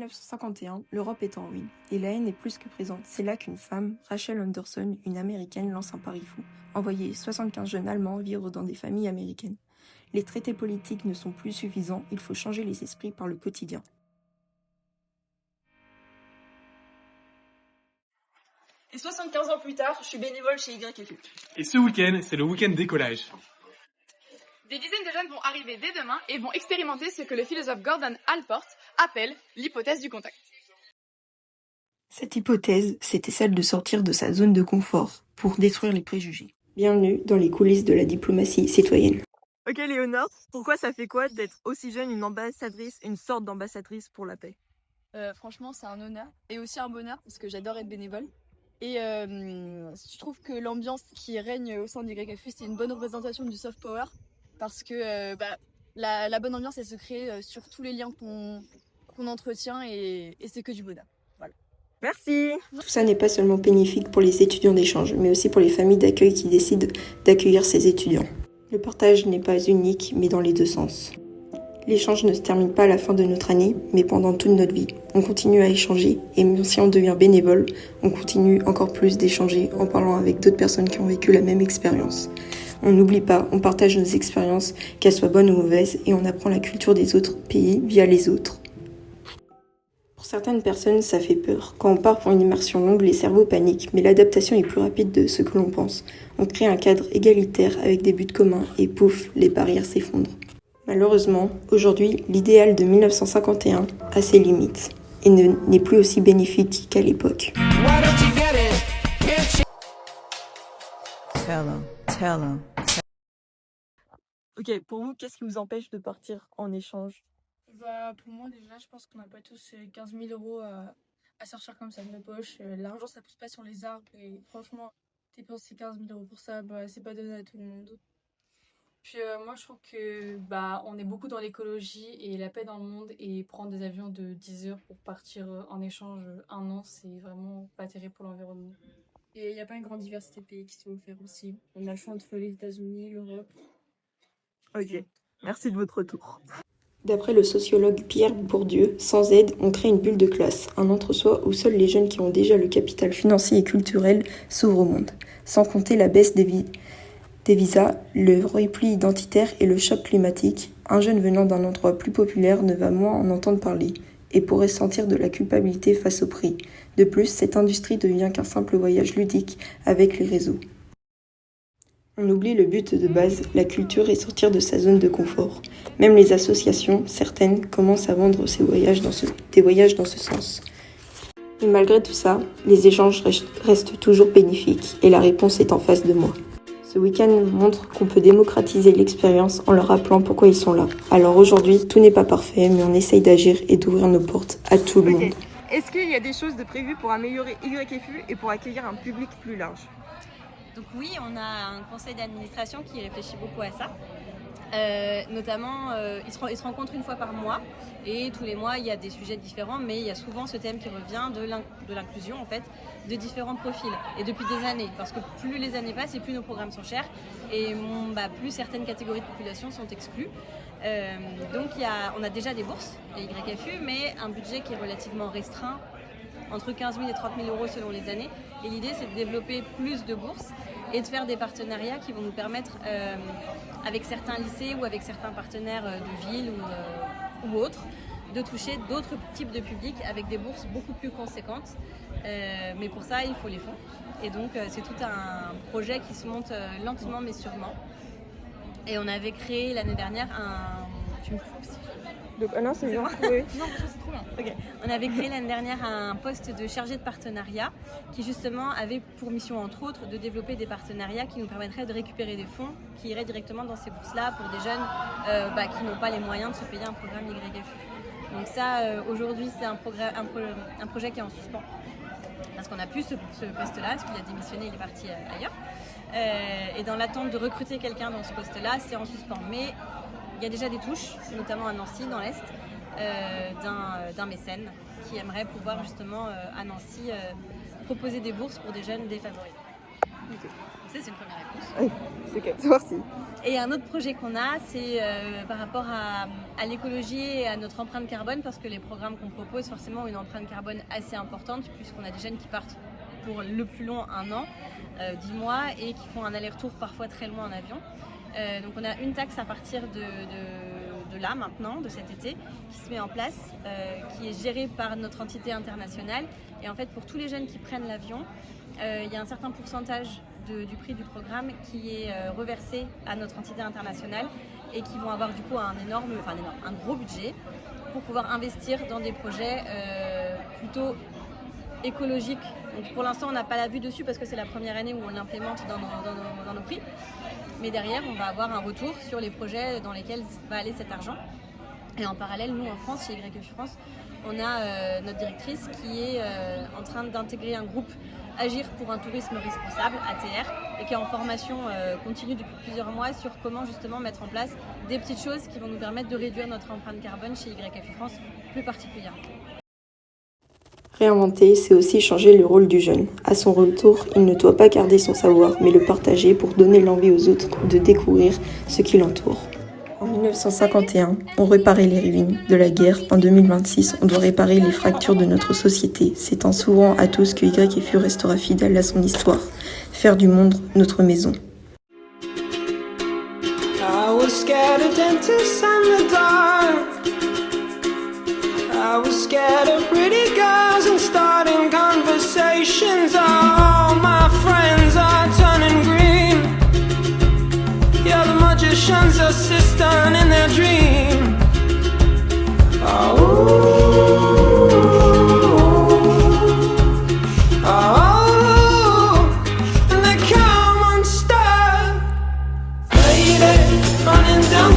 1951, l'Europe est en ruine, et la haine est plus que présente. C'est là qu'une femme, Rachel Anderson, une américaine, lance un pari fou. Envoyer 75 jeunes Allemands vivre dans des familles américaines. Les traités politiques ne sont plus suffisants, il faut changer les esprits par le quotidien. Et 75 ans plus tard, je suis bénévole chez YFU. Et ce week-end, c'est le week-end décollage. Des dizaines de jeunes vont arriver dès demain et vont expérimenter ce que le philosophe Gordon Allport appelle l'hypothèse du contact. Cette hypothèse, c'était celle de sortir de sa zone de confort pour détruire les préjugés. Bienvenue dans les coulisses de la diplomatie citoyenne. Ok Léonore, pourquoi ça fait quoi d'être aussi jeune une sorte d'ambassadrice pour la paix? Franchement, c'est un honneur et aussi un bonheur parce que j'adore être bénévole. Et je trouve que l'ambiance qui règne au sein du YFU, c'est une bonne représentation du soft power parce que la bonne ambiance, elle se crée sur tous les liens qu'on entretient et c'est que du bonheur. Voilà. Merci. Tout ça n'est pas seulement bénéfique pour les étudiants d'échange, mais aussi pour les familles d'accueil qui décident d'accueillir ces étudiants. Le partage n'est pas unique, mais dans les deux sens. L'échange ne se termine pas à la fin de notre année, mais pendant toute notre vie. On continue à échanger, et même si on devient bénévole, on continue encore plus d'échanger en parlant avec d'autres personnes qui ont vécu la même expérience. On n'oublie pas, on partage nos expériences, qu'elles soient bonnes ou mauvaises, et on apprend la culture des autres pays via les autres. Pour certaines personnes, ça fait peur. Quand on part pour une immersion longue, les cerveaux paniquent, mais l'adaptation est plus rapide de ce que l'on pense. On crée un cadre égalitaire avec des buts communs, et pouf, les barrières s'effondrent. Malheureusement, aujourd'hui, l'idéal de 1951 a ses limites et n'est plus aussi bénéfique qu'à l'époque. Tell him. Ok, pour vous, qu'est-ce qui vous empêche de partir en échange? Pour moi, déjà, je pense qu'on n'a pas tous 15 000 euros à sortir comme ça de nos poches. L'argent, ça pousse pas sur les arbres et franchement, dépenser 15 000 euros pour ça, c'est pas donné à tout le monde. Puis moi je trouve que on est beaucoup dans l'écologie et la paix dans le monde et prendre des avions de 10 heures pour partir en échange un an, c'est vraiment pas terrible pour l'environnement. Et il n'y a pas une grande diversité de pays qui sont offerts aussi. On a le choix entre les États-Unis, l'Europe. Ok, merci de votre retour. D'après le sociologue Pierre Bourdieu, sans aide, on crée une bulle de classe, un entre-soi où seuls les jeunes qui ont déjà le capital financier et culturel s'ouvrent au monde. Sans compter la baisse des visas, le repli identitaire et le choc climatique, un jeune venant d'un endroit plus populaire ne va moins en entendre parler et pourrait sentir de la culpabilité face au prix. De plus, cette industrie devient qu'un simple voyage ludique avec les réseaux. On oublie le but de base, la culture et sortir de sa zone de confort. Même les associations, certaines, commencent à vendre des voyages dans ce sens. Mais malgré tout ça, les échanges restent toujours bénéfiques et la réponse est en face de moi. Ce week-end montre qu'on peut démocratiser l'expérience en leur rappelant pourquoi ils sont là. Alors aujourd'hui, tout n'est pas parfait, mais on essaye d'agir et d'ouvrir nos portes à tout le monde. Est-ce qu'il y a des choses de prévues pour améliorer YFU et pour accueillir un public plus large? Donc oui, on a un conseil d'administration qui réfléchit beaucoup à ça. Notamment, ils se rencontrent une fois par mois et tous les mois il y a des sujets différents, mais il y a souvent ce thème qui revient de l'inclusion en fait, de différents profils et depuis des années, parce que plus les années passent et plus nos programmes sont chers et plus certaines catégories de population sont exclues. Donc on a déjà des bourses à YFU, mais un budget qui est relativement restreint, entre 15 000 et 30 000 euros selon les années. Et l'idée, c'est de développer plus de bourses et de faire des partenariats qui vont nous permettre, avec certains lycées ou avec certains partenaires de ville ou autres, de toucher d'autres types de publics avec des bourses beaucoup plus conséquentes. Mais pour ça, il faut les fonds. Et donc, c'est tout un projet qui se monte lentement mais sûrement. Et on avait créé l'année dernière Tu me coupes si Non, c'est bien. Oui. Non, c'est trop bien. Okay. On avait créé l'année dernière un poste de chargé de partenariat qui justement avait pour mission entre autres de développer des partenariats qui nous permettraient de récupérer des fonds qui iraient directement dans ces bourses-là pour des jeunes qui n'ont pas les moyens de se payer un programme YFU. Donc ça, aujourd'hui, c'est un projet qui est en suspens parce qu'on n'a plus ce poste-là, parce qu'il a démissionné, il est parti ailleurs. Et dans l'attente de recruter quelqu'un dans ce poste-là, c'est en suspens. Mais il y a déjà des touches, notamment à Nancy, dans l'Est, d'un mécène qui aimerait pouvoir justement à Nancy proposer des bourses pour des jeunes défavorisés. Ça, c'est une première réponse. Oui, c'est ok. Merci. Et un autre projet qu'on a, c'est par rapport à l'écologie et à notre empreinte carbone, parce que les programmes qu'on propose, forcément, ont une empreinte carbone assez importante, puisqu'on a des jeunes qui partent pour le plus long 1 an, 10 mois, et qui font un aller-retour parfois très loin en avion. Donc on a une taxe à partir de là maintenant, de cet été, qui se met en place, qui est gérée par notre entité internationale. Et en fait, pour tous les jeunes qui prennent l'avion, il y a un certain pourcentage du prix du programme qui est reversé à notre entité internationale et qui vont avoir du coup un gros budget pour pouvoir investir dans des projets plutôt écologiques. Donc pour l'instant, on n'a pas la vue dessus parce que c'est la première année où on l'implémente dans nos prix. Mais derrière, on va avoir un retour sur les projets dans lesquels va aller cet argent. Et en parallèle, nous en France, chez YFU France, on a notre directrice qui est en train d'intégrer un groupe Agir pour un tourisme responsable, ATR, et qui est en formation continue depuis plusieurs mois sur comment justement mettre en place des petites choses qui vont nous permettre de réduire notre empreinte carbone chez YFU France plus particulièrement. Réinventer, c'est aussi changer le rôle du jeune. À son retour, il ne doit pas garder son savoir, mais le partager pour donner l'envie aux autres de découvrir ce qui l'entoure. En 1951, on réparait les ruines de la guerre. En 2026, on doit réparer les fractures de notre société. C'est en s'ouvrant à tous que YFU restera fidèle à son histoire. Faire du monde notre maison. I was scared of dentists and the dark. I was scared of pretty girls and starting conversations. All my friends are turning green. Yeah, the magician's assistant in their dream. And they come unstuck. Lady, running down